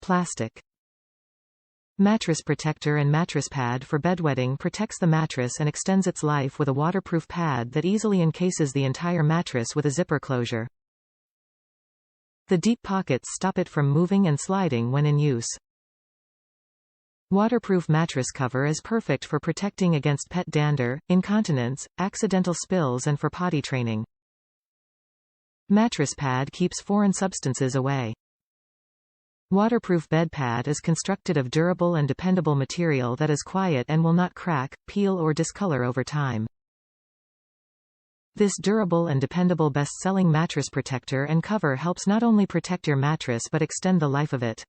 Plastic. Mattress protector and mattress pad for bedwetting protects the mattress and extends its life with a waterproof pad that easily encases the entire mattress with a zipper closure. The deep pockets stop it from moving and sliding when in use. Waterproof mattress cover is perfect for protecting against pet dander, incontinence, accidental spills and for potty training. Mattress pad keeps foreign substances away. Waterproof bed pad is constructed of durable and dependable material that is quiet and will not crack, peel or discolor over time. This durable and dependable best-selling mattress protector and cover helps not only protect your mattress but extend the life of it.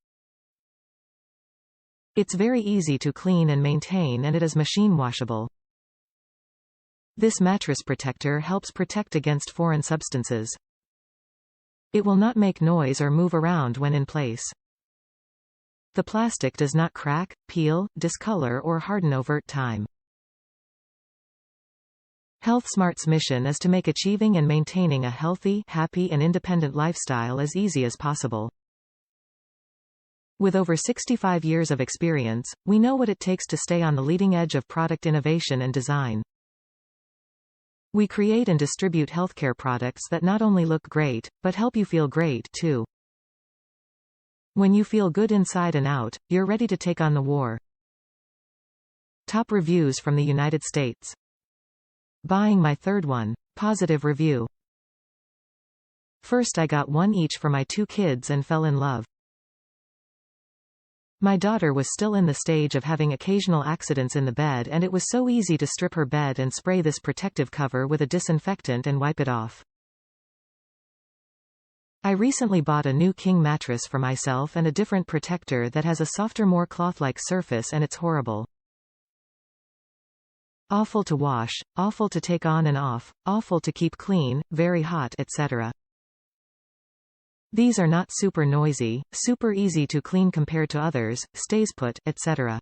It's very easy to clean and maintain and it is machine washable. This mattress protector helps protect against foreign substances. It will not make noise or move around when in place. The plastic does not crack, peel, discolor or harden over time. HealthSmart's mission is to make achieving and maintaining a healthy, happy and independent lifestyle as easy as possible. With over 65 years of experience, we know what it takes to stay on the leading edge of product innovation and design. We create and distribute healthcare products that not only look great, but help you feel great, too. When you feel good inside and out, you're ready to take on the war. Top reviews from the United States. Buying my third one. Positive review. First I got one each for my 2 kids and fell in love. My daughter was still in the stage of having occasional accidents in the bed and it was so easy to strip her bed and spray this protective cover with a disinfectant and wipe it off. I recently bought a new king mattress for myself and a different protector that has a softer, more cloth-like surface and it's horrible. Awful to wash, awful to take on and off, awful to keep clean, very hot, etc. These are not super noisy, super easy to clean compared to others, stays put, etc.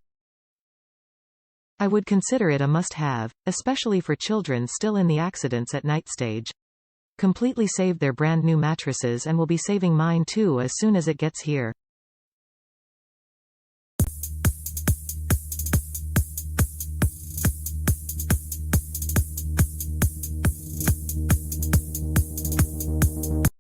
I would consider it a must-have, especially for children still in the accidents at night stage. Completely saved their brand new mattresses and will be saving mine too as soon as it gets here.